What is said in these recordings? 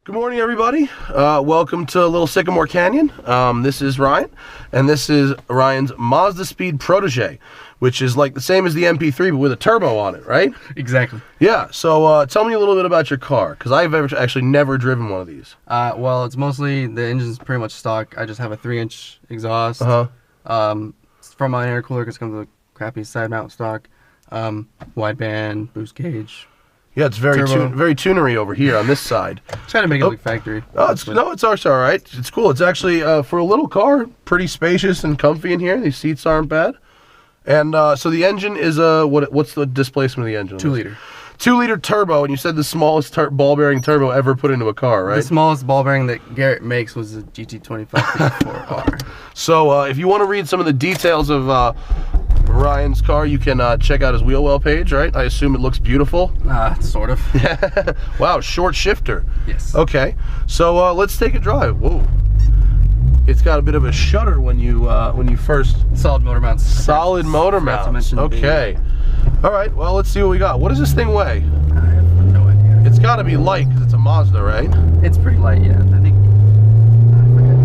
Good morning, everybody. Welcome to Little Sycamore Canyon. This is Ryan, and this is Ryan's Mazdaspeed Protege, which is like the same as the MP3, but with a turbo on it, right? Exactly. Yeah, so tell me a little bit about your car, because I've actually never driven one of these. Well, it's mostly, the engine's pretty much stock. I just have a 3-inch exhaust. It's from my intercooler because it comes with a crappy side mount stock. Wideband, boost gauge. Yeah, it's very tunery over here on this side. Trying to make it look factory. Oh, it's all right. It's cool. It's actually, for a little car, pretty spacious and comfy in here. These seats aren't bad. And so the engine is what's the displacement of the engine? 2 liter. 2 liter turbo, and you said the smallest ball bearing turbo ever put into a car, right? The smallest ball bearing that Garrett makes was a GT25 P4R. So if you want to read some of the details of Ryan's car, you can check out his Wheelwell page, right? I assume it looks beautiful. Sort of. Wow, short shifter. Yes. Okay, so let's take a drive. Whoa. It's got a bit of a shudder when you first. Solid motor mounts. Solid motor mounts. Okay. All right. Well, let's see what we got. What does this thing weigh? I have no idea. It's got to be light because it's a Mazda, right? It's pretty light, yeah. I think. I forget.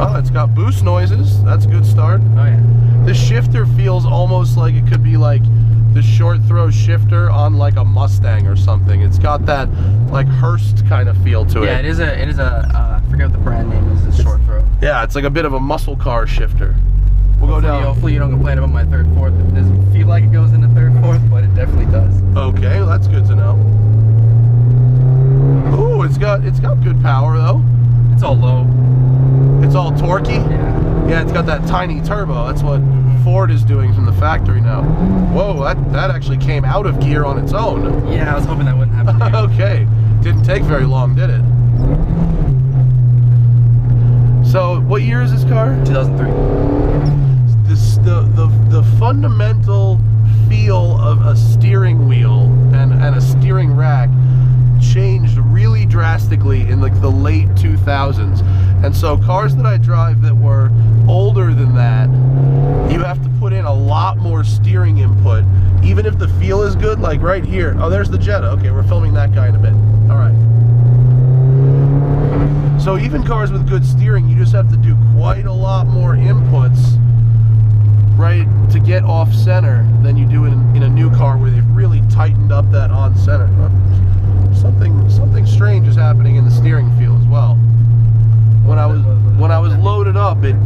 Oh, it's got boost noises. That's a good start. Oh yeah. The shifter feels almost like it could be like the short throw shifter on like a Mustang or something. It's got that like Hearst kind of feel to it. Yeah, it is a. I forget what the brand name is. It's short throw. Yeah, it's like a bit of a muscle car shifter. We'll go down. Hopefully you don't complain about my 3rd, 4th. It doesn't feel like it goes into 3rd, 4th, but it definitely does. Okay, well, that's good to know. Ooh, it's got good power though. It's all low. It's all torquey. Yeah. Yeah, it's got that tiny turbo. That's what Ford is doing from the factory now. Whoa, that actually came out of gear on its own. Yeah, I was hoping that wouldn't happen. Okay, didn't take very long, did it? So, what year is this car? 2003. The fundamental feel of a steering wheel and a steering rack changed really drastically in like the late 2000s. And so cars that I drive that were older than that, you have to put in a lot more steering input, even if the feel is good. Like right here, oh, there's the Jetta. Okay, we're filming that guy in a bit. All right. So even cars with good steering, you just have to do quite a lot more inputs, right, to get off center than you do in a new car where they've really tightened up that on center. Something strange is happening in the steering feel as well. When I was loaded up, it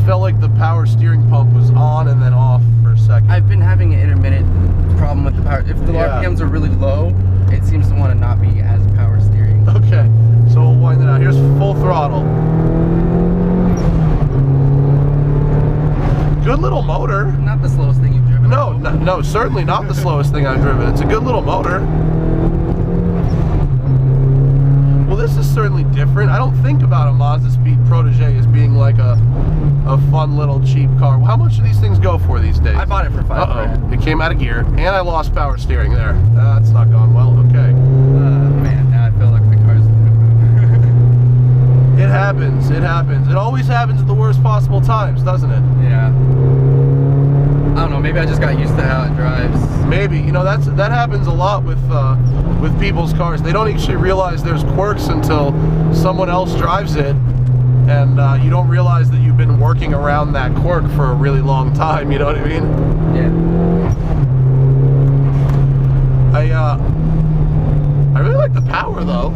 felt like the power steering pump was on and then off for a second. I've been having an intermittent problem with the power. If the RPMs are really low, it seems to want to not be as power steering. Okay, so we'll wind it out. Here's full throttle. Good little motor. Not the slowest thing you've driven. No, certainly not the slowest thing I've driven. It's a good little motor. Well, this is certainly different. I don't think about a Mazdaspeed Protege as being like a fun little cheap car. How much do these things go for these days? I bought it for $5,000. It came out of gear, and I lost power steering there. That's not gone well. Okay. Man, now I feel like the car's It happens. It happens. It always happens at the worst possible times, doesn't it? Yeah. I don't know. Maybe I just got used to how it drives. Maybe. You know, that happens a lot with people's cars. They don't actually realize there's quirks until someone else drives it, and you don't realize that you've been working around that quirk for a really long time. You know what I mean? Yeah. I really like the power though.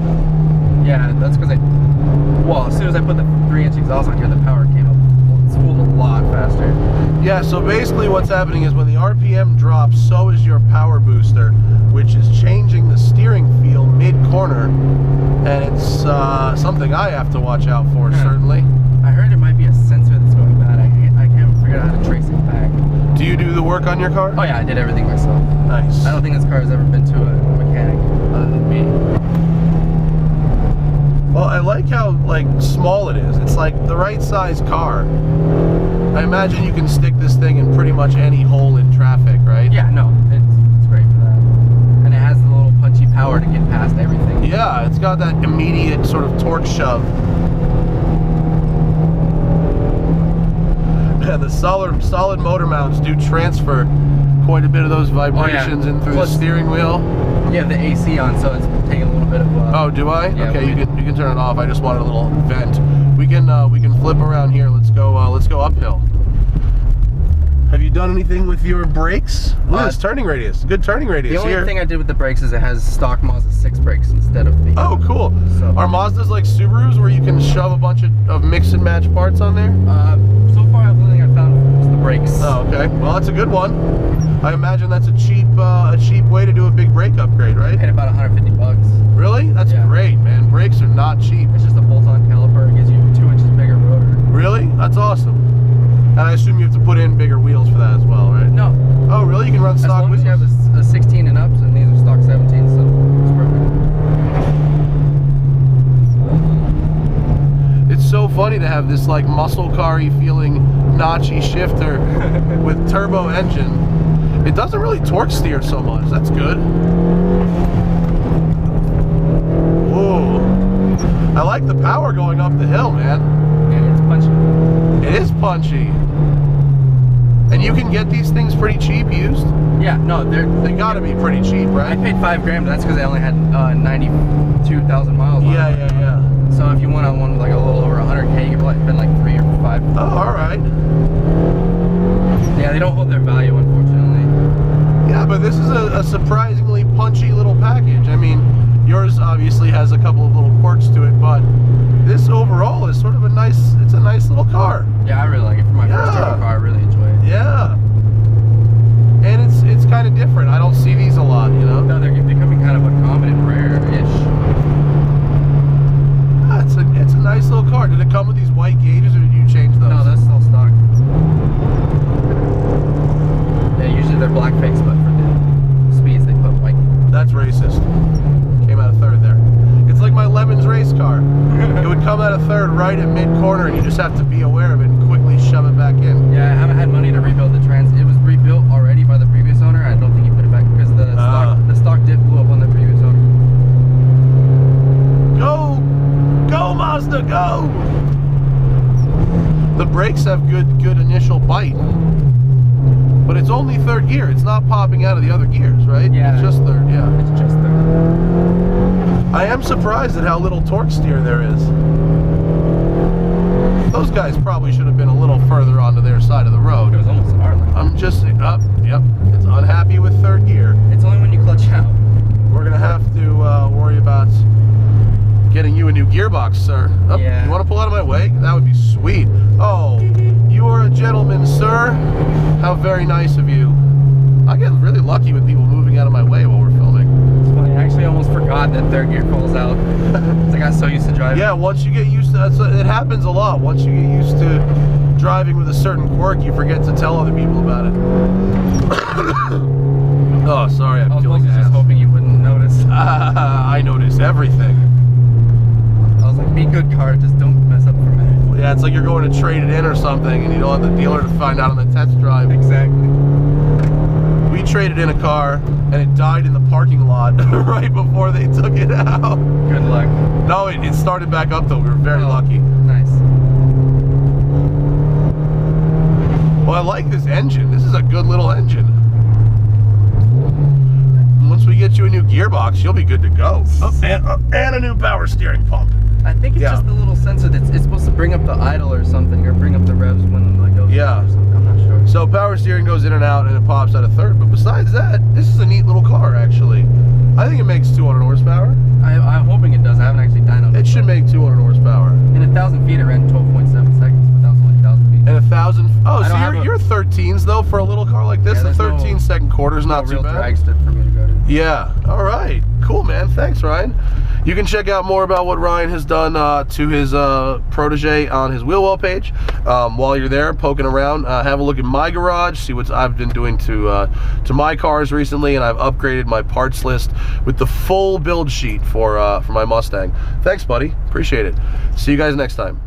Yeah, that's because as soon as I put the 3-inch exhaust on here, the power came up. It's spooled a lot faster. Yeah, so basically what's happening is when the RPM drops, so is your power booster, which is changing the steering feel mid-corner, and it's something I have to watch out for, certainly. I heard it might be a sensor that's going bad. I can't figure out how to trace it back. Do you do the work on your car? Oh yeah, I did everything myself. Nice. I don't think this car has ever been to a mechanic other than me. Well, I like how like small it is. It's like the right size car. I imagine you can stick this thing in pretty much any hole in traffic, right? Yeah, no, it's great for that. And it has the little punchy power to get past everything. Yeah, it's got that immediate sort of torque shove. Man, the solid motor mounts do transfer quite a bit of those vibrations in through the steering wheel. You have the AC on, so it's taking a little bit of. Oh, do I? Yeah, okay, you can turn it off. I just wanted a little vent. We can flip around here. Let's go uphill. Have you done anything with your brakes? Look at this turning radius. Good turning radius here. The here. only thing I did with the brakes is it has stock Mazda 6 brakes instead of the. Oh, cool. So. Are Mazdas like Subarus where you can shove a bunch of mix and match parts on there? So far, the only thing I found was the brakes. Oh, okay. Well, that's a good one. I imagine that's a cheap way to do a big brake upgrade, right? And about 150 bucks. Really? That's great, man. Brakes are not cheap. It's just a bolt-on caliper. It gives you 2 inches bigger rotor. Really? That's awesome. And I assume you have to put in bigger wheels for that as well, right? No. Oh, really? You can run stock wheels? As long as you have a 16 and ups, and these are stock 17, so it's perfect. It's so funny to have this like muscle car-y feeling notchy shifter with turbo engine. It doesn't really torque steer so much. That's good. Whoa. I like the power going up the hill, man. Yeah, it's punchy. It is punchy. And you can get these things pretty cheap used? Yeah, no, they gotta be pretty cheap, right? I paid $5,000, but that's because I only had 92,000 miles on it. Yeah. So if you want on one with like a little over 100K, you can spend like 3 or 5. Oh, alright. Yeah, they don't hold their value, unfortunately. Yeah, but this is a surprisingly punchy little package. I mean, yours obviously has a couple of little quirks to it, but this overall is sort of a nice little car. Yeah, I really like it. For my first turbo car, I really enjoy it. Yeah. And it's kind of different. I don't see these a lot, you know? No, they're becoming kind of uncommon and rare-ish. Yeah, it's a nice little car. Did it come with these white gauges or did you change those? No, that's still stock. Yeah, usually they're black fakes, but for the speeds they put white. That's racist. Came out of third there. It's like my Lemons race car. It would come out of third right at mid-corner and you just have to be aware of it and quickly shove it back in. Yeah, I haven't had money to rebuild the trans. It was rebuilt already by the previous owner. I don't think he put it back because the stock diff blew up on the previous owner. Go! Go, Mazda, go! The brakes have good initial bite. But it's only third gear. It's not popping out of the other gears, right? Yeah. It's just third, yeah. It's just third. I am surprised at how little torque steer there is. Those guys probably should have been a little further onto their side of the road. It was almost an Arlen. I'm just, yep. It's unhappy with third gear. It's only when you clutch out. We're going to have to worry about getting you a new gearbox, sir. Oh, yeah. You want to pull out of my way? That would be sweet. Oh, you are a gentleman, sir. How very nice of you. I get really lucky with people moving out of my way while we're filming. It's funny, I actually almost forgot that third gear falls out. I got so used to driving. Yeah, once you get used to that, it happens a lot. Once you get used to driving with a certain quirk, you forget to tell other people about it. Oh, sorry, I'm feeling just hoping you wouldn't notice. I notice everything. I was like, be good car, just don't mess up for a minute. Yeah, it's like you're going to trade it in or something and you don't want the dealer to find out on the test drive. Exactly. We traded in a car and it died in the parking lot right before they took it out. Good luck. No, it started back up though. We were very lucky. Nice. Well, I like this engine. This is a good little engine. Once we get you a new gearbox, you'll be good to go. Oh, and a new power steering pump. I think it's just the little sensor that's it's supposed to bring up the idle or something, or bring up the revs when it goes down or something. I'm not sure. So power steering goes in and out and it pops out of third, but besides that, this is a neat little car actually. I think it makes 200 horsepower. I'm hoping it does. I haven't actually dynoed it. It should make 200 horsepower. In 1,000 feet it ran 12.7 seconds, but that was only 1,000 feet. And 1,000, oh, so you're 13s though for a little car like this? The 13-second quarter is not too bad. No real drag strip for me to go to. Yeah, all right. Cool, man. Thanks, Ryan. You can check out more about what Ryan has done to his Protege on his Wheelwell page. While you're there poking around, have a look at my garage, see what I've been doing to my cars recently, and I've upgraded my parts list with the full build sheet for my Mustang. Thanks, buddy. Appreciate it. See you guys next time.